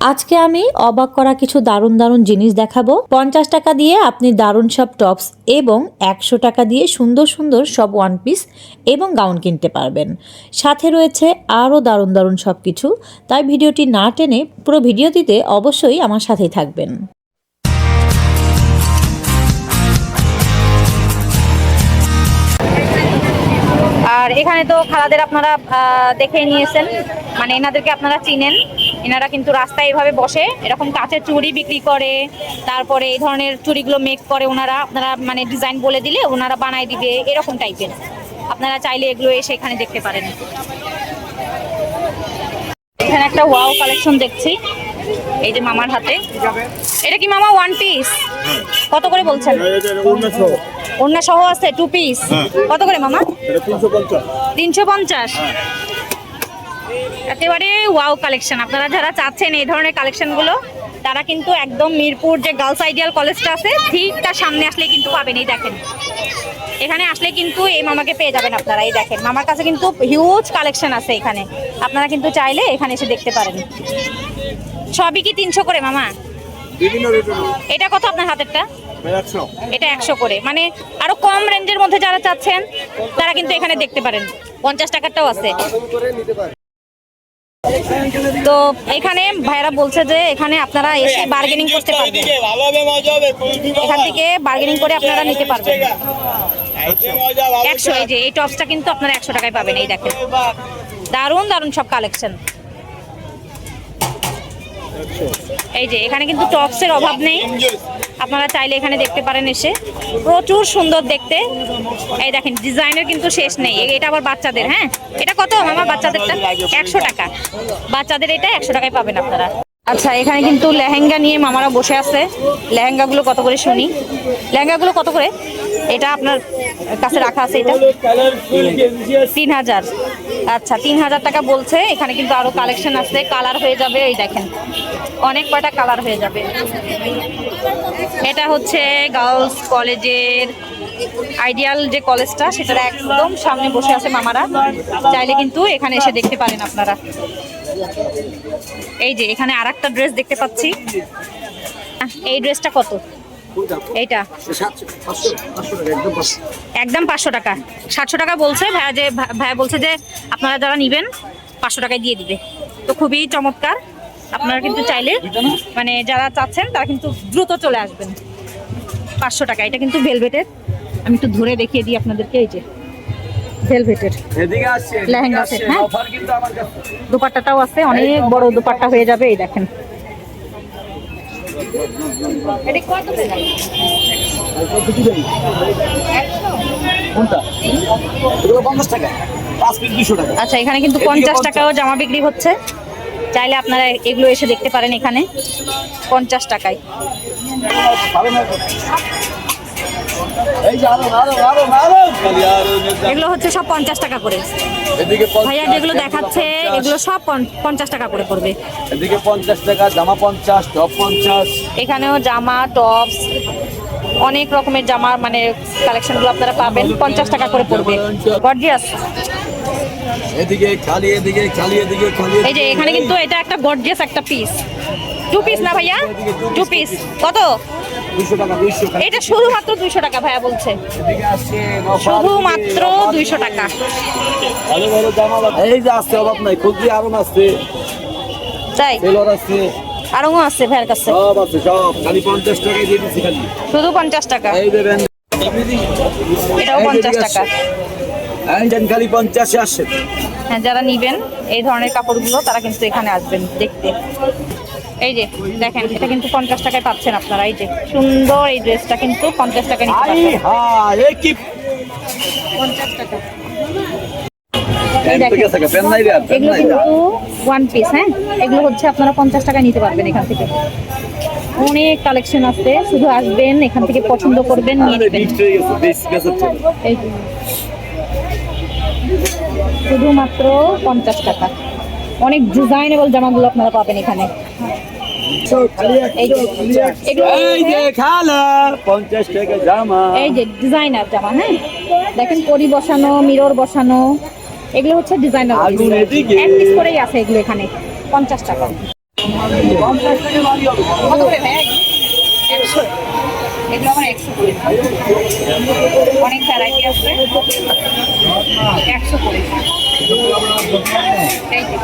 আজকে আমি অবাক করা কিছু দারুণ দারুণ জিনিস দেখাবো। 50 টাকা দিয়ে আপনি দারুণ সব টপস এবং 100 টাকা দিয়ে সুন্দর সুন্দর সব ওয়ান পিস এবং গাউন কিনতে পারবেন। সাথে রয়েছে আরও দারুণ দারুণ সব কিছু। তাই ভিডিওটি না টেনে পুরো ভিডিওটিতে অবশ্যই আমার সাথেই থাকবেন। আর এখানে তো খালাদের আপনারা দেখে নিয়েছেন, মানে এনাদেরকে আপনারা চিনেন। এনারা কিন্তু রাস্তায় এভাবে বসে এরকম কাচের চুড়ি বিক্রি করে, তারপরে এই ধরনের চুড়িগুলো মেক করে ওনারা। আপনারা মানে ডিজাইন বলে দিলে ওনারা বানায় দিবে, এরকম টাইপের। আপনারা চাইলে এগুলো এসে এখানে দেখতে পারেন। এখানে একটা ওয়াও কালেকশন দেখছি, এই যে মামার হাতে। এটা কি মামা ওয়ান পিস? কত করে বলছেন? ওড়না সহ আছে টু পিস। কত করে মামা? 350। একেবারে ওয়াও কালেকশন। আপনারা যারা চাচ্ছেন এই ধরনের কালেকশনগুলো, তারা কিন্তু একদম মিরপুর যে গার্লস আইডিয়াল কলেজটা আছে ঠিক তার সামনে আসলে কিন্তু পাবেন। এই দেখেন, এখানে আসলে কিন্তু এই মামাকে পেয়ে যাবেন আপনারা। এই দেখেন, মামার কাছে কিন্তু হিউজ কালেকশন আছে এখানে। আপনারা কিন্তু চাইলে এখানে এসে দেখতে পারেন। সবই কি 300 করে মামা? এটা কত আপনার হাতেরটা? এটা 100 করে। মানে আরো কম রেঞ্জের মধ্যে যারা চাচ্ছেন তারা কিন্তু এখানে দেখতে পারেন। 50 টাকারটাও আছে। তো এখানে ভাইরা বলছে যে এখানে আপনারা এসে বার্গেনিং করতে পারবেন, এখান থেকে বার্গেনিং করে আপনারা নিতে পারবেন। 100। এই যে এই টপসটা কিন্তু আপনারা 100 টাকায় পাবেন। এই দেখেন, দারুণ দারুণ সব কালেকশন। এই যে এখানে কিন্তু টপসের অভাব নেই, আপনারা চাইলে এখানে দেখতে পারেন এসে। প্রচুর সুন্দর দেখতে। এই দেখেন, ডিজাইনের কিন্তু শেষ নেই। এটা আবার বাচ্চাদের। হ্যাঁ, এটা কত মামা? বাচ্চাদেরটা 100 টাকা। বাচ্চাদের এটা 100 টাকায় পাবেন আপনারা। আচ্ছা, এখানে কিন্তু লেহেঙ্গা নিয়ে মামারা বসে আছে। লেহেঙ্গাগুলো কত করে শুনি। লেহেঙ্গাগুলো কত করে? এটা আপনার কাছে রাখা আছে, এটা 3000। আচ্ছা, 3000 টাকা বলছে। এখানে কিন্তু আরো কালেকশন আছে, কালার হয়ে যাবে। এই দেখেন, অনেক কয়টা কালার হয়ে যাবে। এটা হচ্ছে গার্লস কলেজের আইডিয়াল যে কলেজটা, সেটার একদম সামনে বসে আছে মামারা। চাইলে কিন্তু এখানে এসে দেখতে পারেন আপনারা। এই যে এখানে আরেকটা ড্রেস দেখতে পাচ্ছি। এই ড্রেসটা কত? এইটা একদম 500 টাকা। 700 টাকা বলছে ভাইয়া। যে ভাইয়া বলছে যে আপনারা যারা নিবেন 500 টাকায় দিয়ে দিবে। তো খুবই চমৎকার। আপনারা কিন্তু চাইলে মানে যারা চাচ্ছেন তারা কিন্তু দ্রুত চলে আসবেন। 500 টাকা। এটা কিন্তু ভেলভেটের। আমি একটু ধরে দেখিয়ে দিই আপনাদেরকে। এই যে ভেলভেটের লেহেঙ্গা সেট। হ্যাঁ, দুপাট্টাটাও আছে, অনেক বড় দুপাট্টা হয়ে যাবে। এই দেখেন, আচ্ছা এখানে কিন্তু 50 টাকাও জামা বিক্রি হচ্ছে। চাইলে আপনারা এগুলো এসে দেখতে পারেন এখানে 50 টাকায়। এগুলো হচ্ছে সব 50 টাকা করে। ভাইয়া যেগুলো দেখাচ্ছে এগুলো সব 50 টাকা করে পড়বে। এদিকে 50 টাকা জামা, 50 টপ 50। এখানেও জামা, টপস, অনেক রকমের জামা মানে কালেকশনগুলো আপনারা পাবেন। 50 টাকা করে পড়বে। গর্জিয়াস। এদিকে খালি, এদিকে খালি, এদিকে খালি। এই যে এখানে কিন্তু এটা একটা গর্জিয়াস একটা পিস। টু পিস না ভাইয়া? Two piece. কত? 200 টাকা। 200 টাকা। এটা শুধুমাত্র 200 টাকা ভাইয়া বলছে। এদিকে আসছে শুধুমাত্র 200 টাকা। ভালো ভালো জামা। এই যে আসছে, অভাব নাই। খুঁজছি আরো আছে, তাই সেলর আছে, আরো আছে ভাইয়ের কাছে। সব আছে, সব খালি 50 টাকায় দিয়ে দিচ্ছি। খালি শুধু 50 টাকা। এই দেবেন, এটাও 50 টাকা। আইটেম খালি 50 আসছে। হ্যাঁ, যারা নিবেন এই ধরনের কাপড়গুলো তারা কিন্তু এখানে আসবেন দেখতে। এই যে দেখেন, এটা কিন্তু 50 টাকায় পাচ্ছেন আপনারা। এই যে সুন্দর এই ড্রেসটা কিন্তু 50 টাকায় নিতে পারবেন। হ্যাঁ, এই কি 50 টাকা। এগুলো কিন্তু ওয়ান পিস। হ্যাঁ, এগুলো হচ্ছে আপনারা 50 টাকায় নিতে পারবেন এখান থেকে। অনেক কালেকশন আছে, শুধু আসবেন এখান থেকে পছন্দ করবেন, নিয়ে নেবেন। এই শুধুমাত্র 50 টাকা। অনেক ডিজাইনেবল জামাগুলো আপনারা পাবেন এখানে। এই যে ডিজাইনার জামা। হ্যাঁ, দেখেন পরি বসানো, মিরর বসানো, এগুলো হচ্ছে ডিজাইনার। এক পিস করেই আছে এগুলো এখানে 50 টাকা। কত করে ভাই? 100। এগুলো আমার 100 করে। অনেক ভ্যারাইটি আছে। 100 করে। এই যে।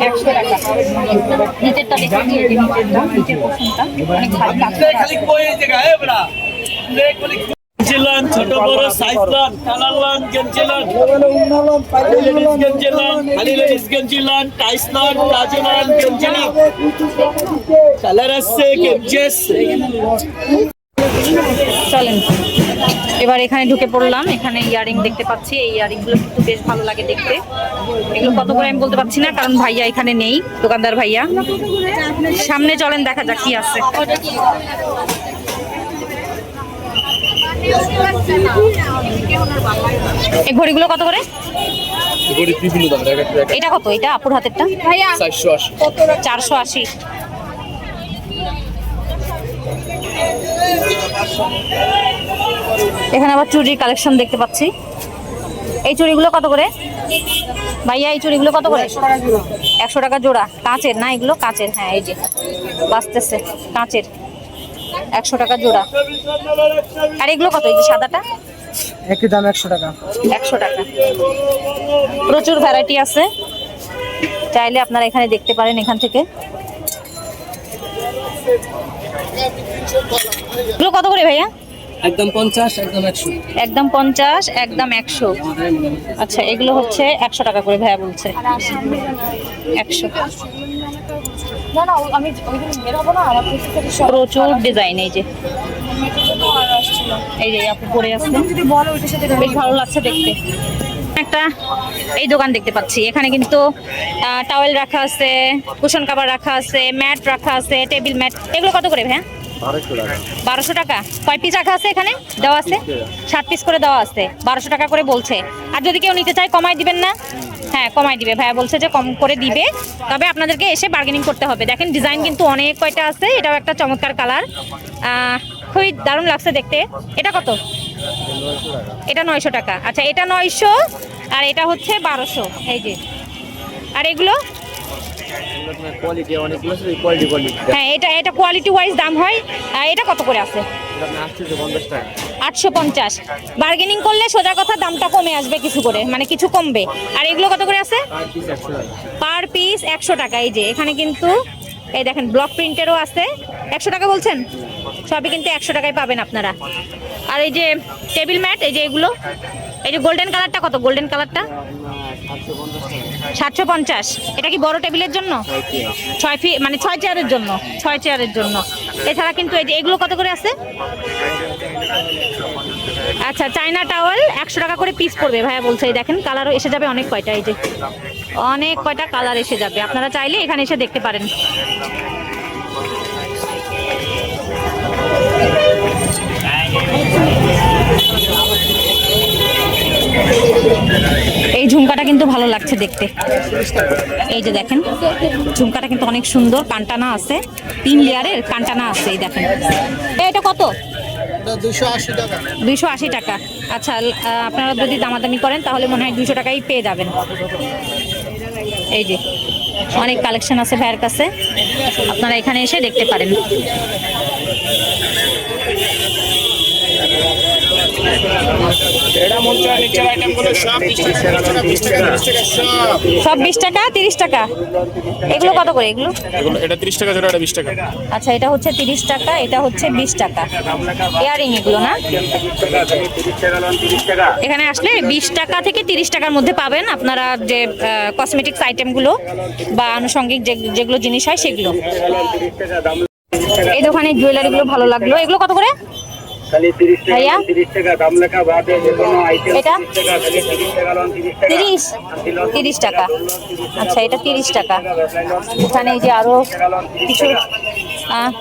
একশো টাকা। নিচেরটা দেখে নিয়ে নিচের পোর্শনটা অনেক ভালো লাগছে। গেঞ্জিলান ছোট বড় সাইজ লান কালার লান গেঞ্জিলান লেডিস গেঞ্জিলান খালি লেডিস গেঞ্জিলান টাইস লান প্লাজো লান গেঞ্জিলান কালার আছে গেঞ্জেস। চলেন এবার এখানে ঢুকে পড়লাম। এখানে ইয়ারিং দেখতে পাচ্ছি। এই ইয়ারিং গুলো কিন্তু বেশ ভালো লাগে দেখতে। এগুলো কত করে আমি বলতে পারছি না, কারণ ভাইয়া এখানে নেই, দোকানদার ভাইয়া। সামনে চলেন দেখা যাক কি আছে। এই ঘড়িগুলো কত করে? এটা কত? এটা আপুর হাতেরটা 480। এখানে আবার চুড়ির কালেকশন দেখতে পাচ্ছি। এই চুড়িগুলো কত করে ভাইয়া? এই চুড়িগুলো কত করে? 100 টাকা জোড়া। কাঁচের না এগুলো? কাঁচের, হ্যাঁ এই যে বাঁচতেছে কাঁচের, 100 টাকা জোড়া। আর এগুলো কত? এই যে সাদাটা একই দাম 100 টাকা। 100 টাকা। প্রচুর ভ্যারাইটি আছে, চাইলে আপনারা এখানে দেখতে পারেন। এখান থেকে এগুলো কত করে ভাইয়া? একদম 50, একদম 100। একদম 50, একদম 100। আচ্ছা, এগুলো হচ্ছে 100 টাকা করে ভাইয়া বলছে। 100। প্রচুর ডিজাইন। এই যে আপু পরে আসছে, বেশ ভালো লাগছে দেখতে। একটা এই দোকান দেখতে পাচ্ছি। এখানে কিন্তু টাওয়েল রাখা আছে, কুশন কভার রাখা আছে, ম্যাট রাখা আছে, টেবিল ম্যাট। এগুলো কত করে ভাইয়া? 1200 টাকা। কয় পিস রাখা আছে এখানে? দেওয়া আছে 7 পিস করে দেওয়া আছে, 1200 টাকা করে বলছে। আর যদি কেউ নিতে চায় কমাই দিবেন না? হ্যাঁ কমাই দিবে, ভাইয়া বলছে যে কম করে দিবে, তবে আপনাদেরকে এসে বার্গেনিং করতে হবে। দেখেন ডিজাইন কিন্তু অনেক কয়টা আছে। এটাও একটা চমৎকার কালার, খুবই দারুণ লাগছে দেখতে। এটা কত? এটা 900 টাকা। আচ্ছা, এটা 900 আর এটা হচ্ছে 1200। এই যে, আর এগুলো হ্যাঁ এটা কোয়ালিটি ওয়াইজ দাম হয়। এটা কত করে আছে? 850। বার্গেনিং করলে সোজা কথা দামটা কমে আসবে কিছু করে, মানে কিছু কমবে। আর এগুলো কত করে আছে? পার পিস 100 টাকা। এই যে এখানে কিন্তু এই দেখেন ব্লক প্রিন্টেরও আছে। 100 টাকা বলছেন? সবই কিন্তু 100 টাকায় পাবেন আপনারা। আর এই যে টেবিল ম্যাট, এই যে এগুলো, এই যে গোল্ডেন কালারটা কত? গোল্ডেন কালারটা 750। এটা কি বড় টেবিলের জন্য? 6 ফিট, মানে 6 চেয়ারের জন্য। 6 চেয়ারের জন্য। এছাড়া কিন্তু এই যে এগুলো কত করে আছে? আচ্ছা, চায়না টাওয়েল 100 টাকা করে পিস পড়বে ভাইয়া বলছে। এই দেখেন কালারও এসে যাবে অনেক কয়টা। এই যে অনেক কয়টা কালার এসে যাবে, আপনারা চাইলে এখানে এসে দেখতে পারেন। এই ঝুমকাটা কিন্তু ভালো লাগছে দেখতে। এই যে দেখেন ঝুমকাটা কিন্তু অনেক সুন্দর, কানটানা আছে, 3 লেয়ারের কানটানা আছে। এই দেখেন এটা কত? 280 টাকা। 280 টাকা। আচ্ছা, আপনারা যদি দামাদামি করেন তাহলে মনে হয় 200 টাকাই পেয়ে যাবেন। এই যে অনেক কালেকশন আছে ভাইয়ের কাছে, আপনারা এখানে এসে দেখতে পারেন। সব 20 টাকা 30 টাকা। এগুলো কত করে? এগুলো এটা 30 টাকা জোড়া, এটা 20 টাকা। আচ্ছা, এটা হচ্ছে 30 টাকা, এটা হচ্ছে 20 টাকা। ইয়ারিং এগুলো না? এখানে আসলে 20 টাকা থেকে 30 টাকার মধ্যে পাবেন আপনারা যে কসমেটিক্স আইটেমগুলো বা আনুষঙ্গিক যেগুলো জিনিস হয় সেগুলো। এই দোকানের জুয়েলারিগুলো ভালো লাগলো। এগুলো কত করে ভাইয়া? 30 টাকা দাম লেখা বাদে যে কোনো আইটেম এটা 30 টাকা 30 লন 30 টাকা 30 টাকা। আচ্ছা, এটা 30 টাকা। এখানে এই যে আরো কিছু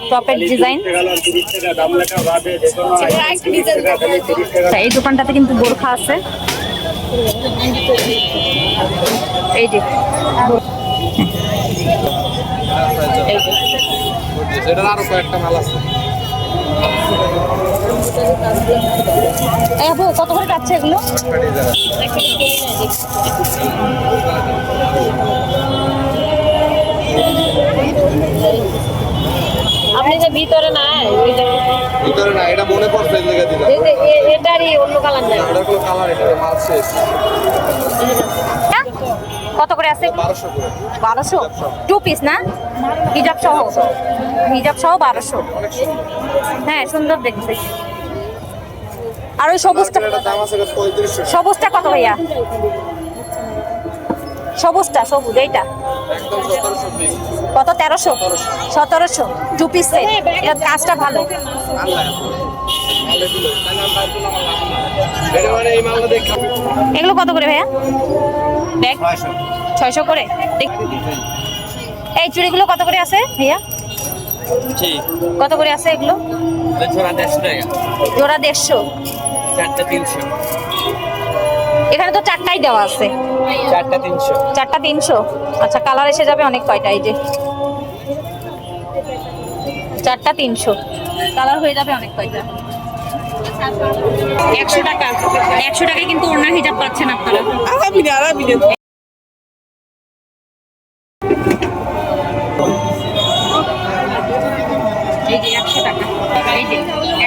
টপের ডিজাইন। 30 টাকা দাম লেখা বাদে যে কোনো আইটেম 30 টাকা। এই দোকানটাতে কিন্তু বোরখা আছে। এই যে এটার আরো কয়েকটা মাল আছে। এই আপু কত করে যাচ্ছে এগুলো? আপনি যে ভিতরে না ভিতরে না, এটা মনে পড়ছে এই জায়গা দিলাম। এটারই অন্য কালার নাই। এটা কোনো কালার, এটা মাল শেষ। কত করে আছে? 1200 করে। 1200 টু পিস না? হিজাব সহ 1200। হ্যাঁ সুন্দর দেখতে। আর ওই সবুজটা, এটা দাম আছে 3500। সবুজটা কত ভাইয়া? সবুজটা, সবুজ এইটা একদম 1700 পিস। কত? 1300 1700 টু পিস সেট। এটা কাজটা ভালো। এটা মানে এই মালটা দেখে এগুলো কত করে ভাইয়া? দেখ 600 করে। এই চুড়িগুলো কত করে আছে ভাইয়া? কত করে আছে এগুলো? জোড়া 150 টাকা, জোড়া 150। চারটা 300, এখানে তো চারটাই দেওয়া আছে। চারটা 300। চারটা 300। আচ্ছা কালার এসে যাবে অনেক কয়টা। এই যে চারটা 300, কালার হয়ে যাবে অনেক কয়টা। 100 টাকা, 100 টাকায় কিন্তু ওড়নার হিজাব পাচ্ছেন আপনারা। এই যে 100 টাকা, এই যে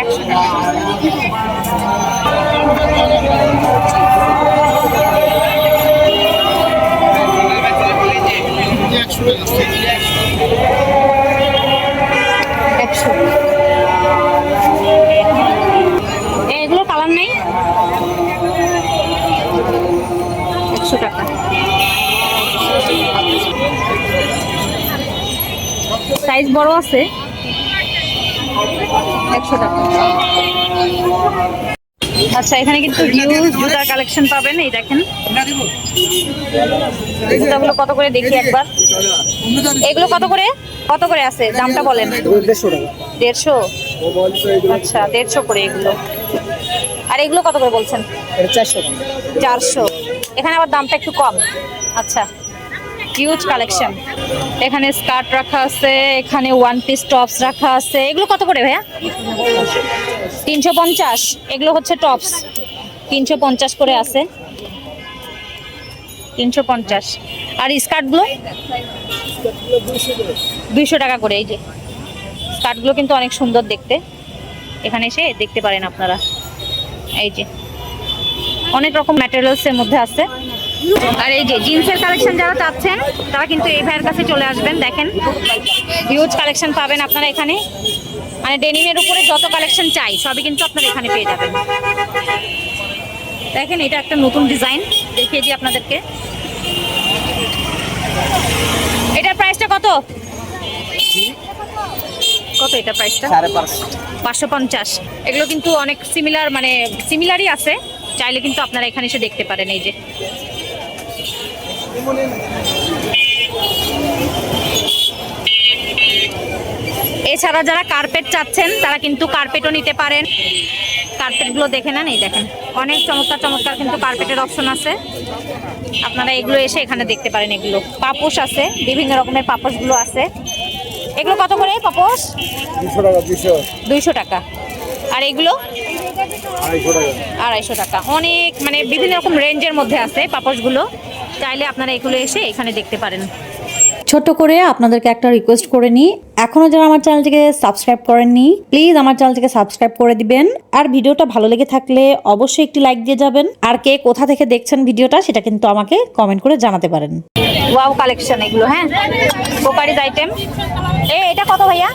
100 টাকা। এগুলো কালার নেই। 100 টাকা। সাইজ বড় আছে। 100 টাকা। আচ্ছা এখানে কিন্তু হিউজ জুতার কালেকশন পাবেন। এই দেখেন জুতাগুলো কত করে দেখি একবার। এগুলো কত করে, কত করে আছে দামটা বলেন? 150। আচ্ছা 150 করে এগুলো। আর এগুলো কত করে বলছেন? 400। এখানে আবার দামটা একটু কম। আচ্ছা হিউজ কালেকশন। এখানে স্কার্ট রাখা আছে, এখানে ওয়ান পিস টপস রাখা আছে। এগুলো কত করে ভাইয়া? 350। এগুলো হচ্ছে টপস, 350 করে আছে। 350। আর স্কার্টগুলো 200 টাকা করে। এই যে স্কার্টগুলো কিন্তু অনেক সুন্দর দেখতে, এখানে এসে দেখতে পারেন আপনারা। এই যে অনেক রকম ম্যাটেরিয়ালসের মধ্যে আছে। আর এই যে জিন্সের কালেকশন যারা চাচ্ছেন তারা কিন্তু এই ভাইয়ের কাছে চলে আসবেন। দেখেন হিউজ কালেকশন পাবেন আপনারা এখানে। মানে ডেনিমের উপরে যত কালেকশন চাই সবই কিন্তু আপনারা এখানে পেয়ে যাবেন। দেখেন এটা একটা নতুন ডিজাইন, দেখিয়ে দিই আপনাদেরকে। এটার প্রাইসটা কত? কত এটা প্রাইসটা? 550। এগুলো কিন্তু অনেক সিমিলার, মানে সিমিলারই আছে। চাইলে কিন্তু আপনারা এখানে এসে দেখতে পারেন। এই যে এছাড়া যারা কার্পেট চাচ্ছেন তারা কিন্তু কার্পেটও নিতে পারেন। কার্পেটগুলো দেখে নেন। এই দেখেন অনেক চমৎকার চমৎকার কিন্তু কার্পেটের অপশন আছে। আপনারা এগুলো এসে এখানে দেখতে পারেন। এগুলো পাপোশ আছে, বিভিন্ন রকমের পাপোশগুলো আছে। এগুলো কত করে পাপোশ? 200 টাকা। আর এগুলো 250 টাকা। অনেক মানে বিভিন্ন রকম রেঞ্জের মধ্যে আছে পাপোশগুলো। চাইলে আপনারা এগুলো এসে এখানে দেখতে পারেন। ছোট্ট করে আপনাদেরকে একটা রিকোয়েস্ট করে নিই, এখনো যারা আমার চ্যানেলটিকে সাবস্ক্রাইব করেননি প্লিজ আমার চ্যানেলটিকে সাবস্ক্রাইব করে দিবেন। আর ভিডিওটা ভালো লেগে থাকলে অবশ্যই একটি লাইক দিয়ে যাবেন। আর কে কোথা থেকে দেখছেন ভিডিওটা সেটা কিন্তু আমাকে কমেন্ট করে জানাতে পারেন। ওয়াও কালেকশন এগুলো। হ্যাঁ কোপারিজ আইটেম। এটা কত ভাইয়া?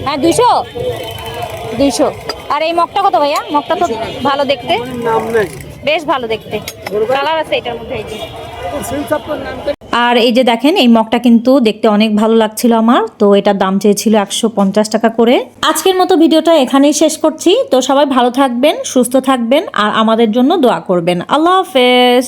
হ্যাঁ 200। আর এই মগটা কত ভাইয়া? মগটা তো ভালো দেখতে, বেশ ভালো দেখতে। কালার আছে এটার মধ্যে। এই যে আর এই যে দেখেন এই মগটা কিন্তু দেখতে অনেক ভালো লাগছিল আমার, তো এটার দাম চেয়েছিল 150 টাকা করে। আজকের মতো ভিডিওটা এখানেই শেষ করছি। তো সবাই ভালো থাকবেন, সুস্থ থাকবেন আর আমাদের জন্য দোয়া করবেন। আল্লাহ হাফেজ।